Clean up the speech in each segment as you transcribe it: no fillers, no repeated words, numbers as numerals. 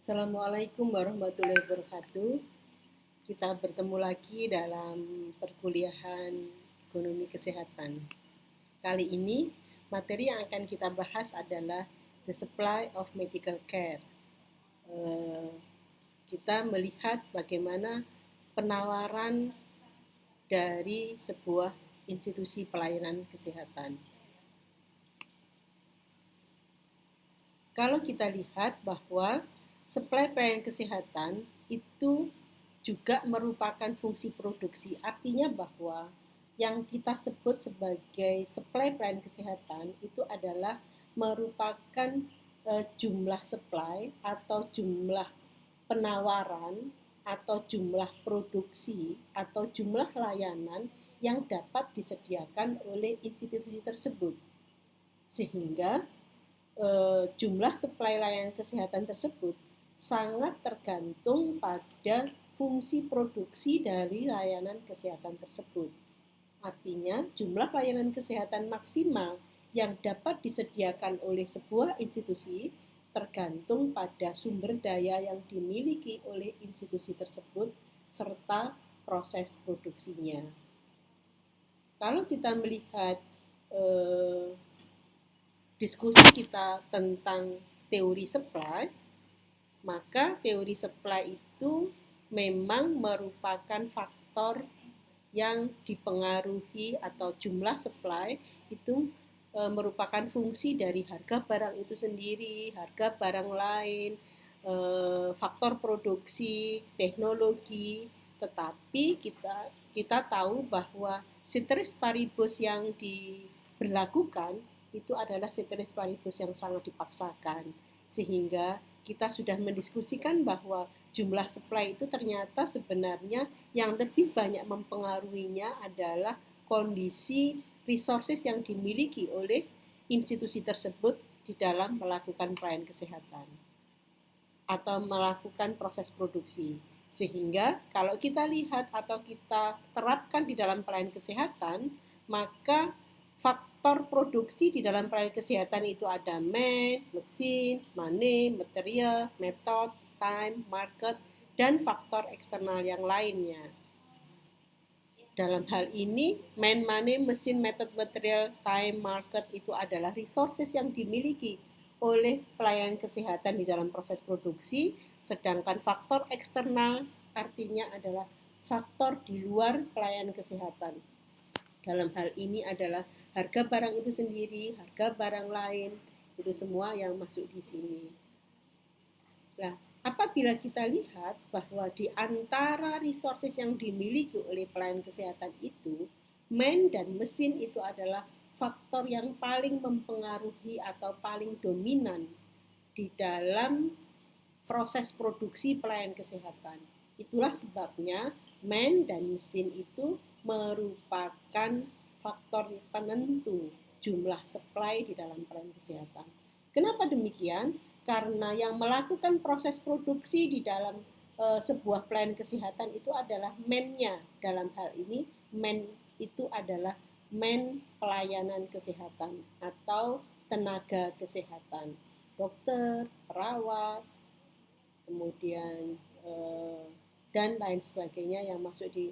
Assalamualaikum warahmatullahi wabarakatuh. Kita bertemu lagi dalam perkuliahan ekonomi kesehatan. Kali ini materi yang akan kita bahas adalah the supply of medical care. Kita melihat bagaimana penawaran dari sebuah institusi pelayanan kesehatan. Kalau kita lihat bahwa supply pelayanan kesehatan itu juga merupakan fungsi produksi, artinya bahwa yang kita sebut sebagai supply pelayanan kesehatan itu adalah merupakan jumlah supply atau jumlah penawaran atau jumlah produksi atau jumlah layanan yang dapat disediakan oleh institusi tersebut, sehingga jumlah supply layanan kesehatan tersebut sangat tergantung pada fungsi produksi dari layanan kesehatan tersebut. Artinya, jumlah layanan kesehatan maksimal yang dapat disediakan oleh sebuah institusi tergantung pada sumber daya yang dimiliki oleh institusi tersebut serta proses produksinya. Kalau kita melihat diskusi kita tentang teori supply, maka teori supply itu memang merupakan faktor yang dipengaruhi atau jumlah supply itu merupakan fungsi dari harga barang itu sendiri, harga barang lain, faktor produksi, teknologi, tetapi kita tahu bahwa ceteris paribus yang diberlakukan itu adalah ceteris paribus yang sangat dipaksakan, sehingga kita sudah mendiskusikan bahwa jumlah supply itu ternyata sebenarnya yang lebih banyak mempengaruhinya adalah kondisi resources yang dimiliki oleh institusi tersebut di dalam melakukan pelayanan kesehatan atau melakukan proses produksi. Sehingga kalau kita lihat atau kita terapkan di dalam pelayanan kesehatan, maka faktor produksi di dalam pelayanan kesehatan itu ada man, mesin, money, material, method, time, market, dan faktor eksternal yang lainnya. Dalam hal ini, man, money, mesin, method, material, time, market itu adalah resources yang dimiliki oleh pelayanan kesehatan di dalam proses produksi, sedangkan faktor eksternal artinya adalah faktor di luar pelayanan kesehatan. Dalam hal ini adalah harga barang itu sendiri, harga barang lain, itu semua yang masuk di sini. Nah, apabila kita lihat bahwa di antara resources yang dimiliki oleh pelayanan kesehatan itu, man dan mesin itu adalah faktor yang paling mempengaruhi atau paling dominan di dalam proses produksi pelayanan kesehatan. Itulah sebabnya man dan mesin itu merupakan faktor penentu jumlah supply di dalam pelayanan kesehatan. Kenapa demikian? Karena yang melakukan proses produksi di dalam sebuah pelayanan kesehatan itu adalah man-nya. Dalam hal ini, man itu adalah man pelayanan kesehatan atau tenaga kesehatan. Dokter, perawat, kemudian dan lain sebagainya yang masuk di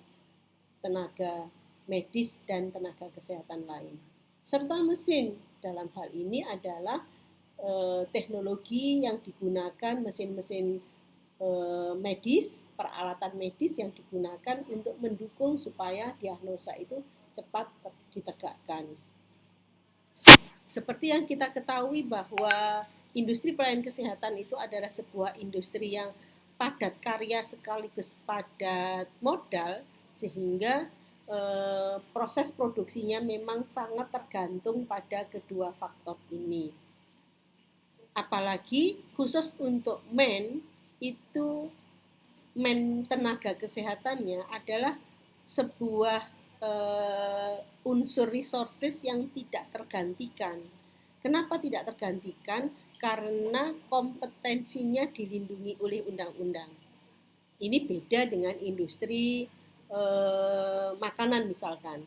tenaga medis dan tenaga kesehatan lain. Serta mesin dalam hal ini adalah teknologi yang digunakan, mesin-mesin medis, peralatan medis yang digunakan untuk mendukung supaya diagnosa itu cepat ditegakkan. Seperti yang kita ketahui bahwa industri pelayanan kesehatan itu adalah sebuah industri yang padat karya sekaligus padat modal, sehingga proses produksinya memang sangat tergantung pada kedua faktor ini. Apalagi khusus untuk man itu, man tenaga kesehatannya adalah sebuah unsur resources yang tidak tergantikan. Kenapa tidak tergantikan? Karena kompetensinya dilindungi oleh undang-undang. Ini beda dengan industri makanan misalkan.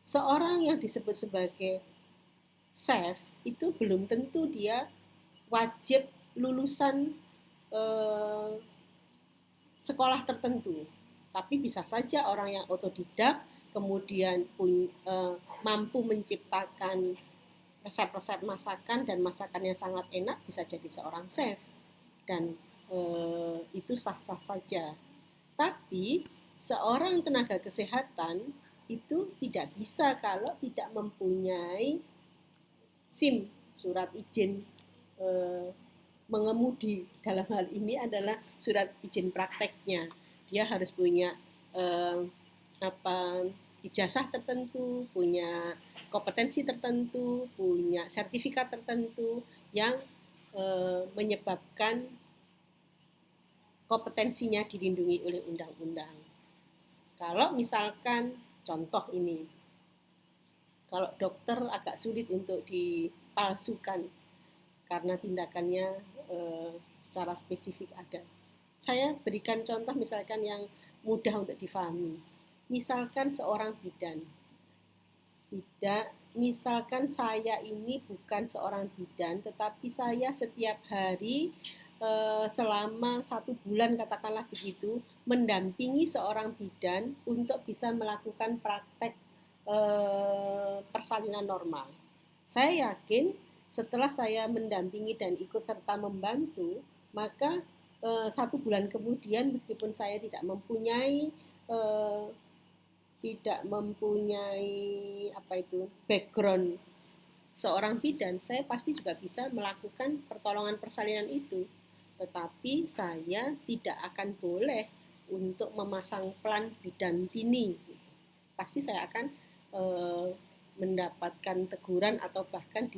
Seorang yang disebut sebagai chef itu belum tentu dia wajib lulusan eh, sekolah tertentu. Tapi bisa saja orang yang otodidak kemudian mampu menciptakan resep-resep masakan dan masakan yang sangat enak, bisa jadi seorang chef, dan itu sah-sah saja. Tapi seorang tenaga kesehatan itu tidak bisa kalau tidak mempunyai SIM, surat izin mengemudi. Dalam hal ini adalah surat izin prakteknya. Dia harus punya ijazah tertentu, punya kompetensi tertentu, punya sertifikat tertentu yang menyebabkan kompetensinya dilindungi oleh undang-undang. Kalau misalkan contoh ini, kalau dokter agak sulit untuk dipalsukan karena tindakannya secara spesifik ada. Saya berikan contoh misalkan yang mudah untuk difahami. Misalkan seorang bidan. Misalkan saya ini bukan seorang bidan, tetapi saya setiap hari selama 1 bulan katakanlah begitu, mendampingi seorang bidan untuk bisa melakukan praktek persalinan normal. Saya yakin setelah saya mendampingi dan ikut serta membantu, maka 1 bulan kemudian meskipun saya tidak mempunyai background seorang bidan, saya pasti juga bisa melakukan pertolongan persalinan itu. Tetapi saya tidak akan boleh untuk memasang pelan bidan tini. Pasti saya akan mendapatkan teguran atau bahkan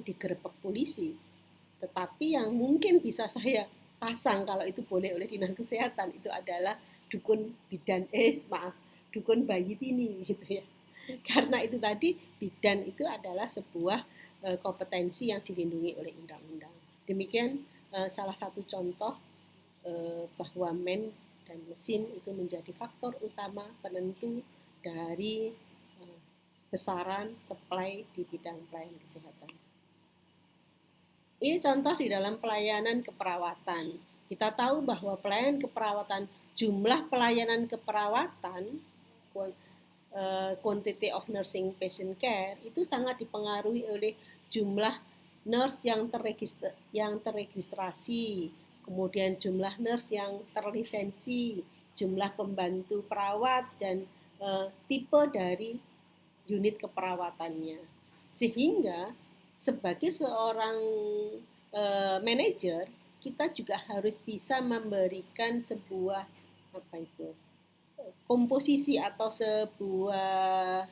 digerebek polisi. Tetapi yang mungkin bisa saya pasang kalau itu boleh oleh dinas kesehatan itu adalah dukun bayi tini gitu ya. Karena itu tadi, bidan itu adalah sebuah kompetensi yang dilindungi oleh undang-undang. Demikian salah satu contoh bahwa men dan mesin itu menjadi faktor utama penentu dari besaran supply di bidang pelayanan kesehatan. Ini contoh di dalam pelayanan keperawatan. Kita tahu bahwa pelayanan keperawatan, jumlah pelayanan keperawatan, quantity of nursing patient care, itu sangat dipengaruhi oleh jumlah nurse yang terregistrasi, kemudian jumlah nurse yang terlisensi, jumlah pembantu perawat, dan tipe dari unit keperawatannya. Sehingga sebagai seorang manajer, kita juga harus bisa memberikan sebuah komposisi atau sebuah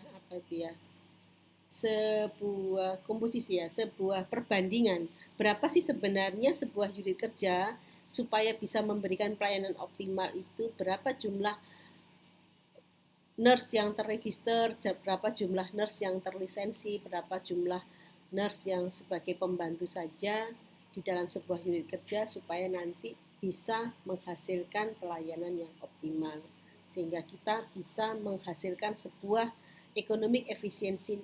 perbandingan. Berapa sih sebenarnya sebuah unit kerja supaya bisa memberikan pelayanan optimal itu, berapa jumlah nurse yang terregister, berapa jumlah nurse yang terlisensi, berapa jumlah nurse yang sebagai pembantu saja di dalam sebuah unit kerja supaya nanti bisa menghasilkan pelayanan yang optimal. Sehingga kita bisa menghasilkan sebuah economic efficiency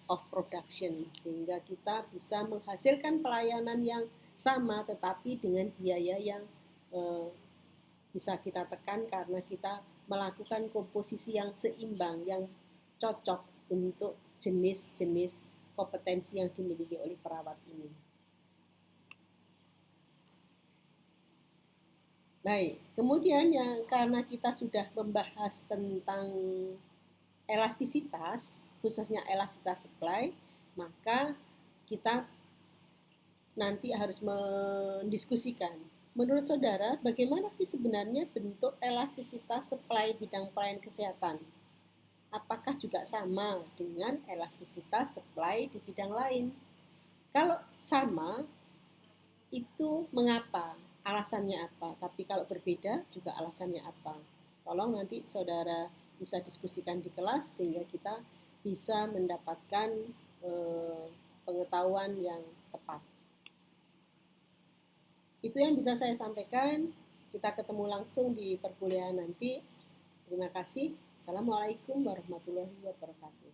of production, sehingga kita bisa menghasilkan pelayanan yang sama tetapi dengan biaya yang bisa kita tekan karena kita melakukan komposisi yang seimbang, yang cocok untuk jenis-jenis kompetensi yang dimiliki oleh perawat ini. Baik, kemudian karena kita sudah membahas tentang elastisitas, khususnya elastisitas supply, maka kita nanti harus mendiskusikan. Menurut saudara, bagaimana sih sebenarnya bentuk elastisitas supply bidang pelayanan kesehatan? Apakah juga sama dengan elastisitas supply di bidang lain? Kalau sama, itu mengapa? Alasannya apa? Tapi kalau berbeda, juga alasannya apa? Tolong nanti saudara bisa diskusikan di kelas sehingga kita bisa mendapatkan pengetahuan yang tepat. Itu yang bisa saya sampaikan. Kita ketemu langsung di perkuliahan nanti. Terima kasih. Assalamualaikum warahmatullahi wabarakatuh.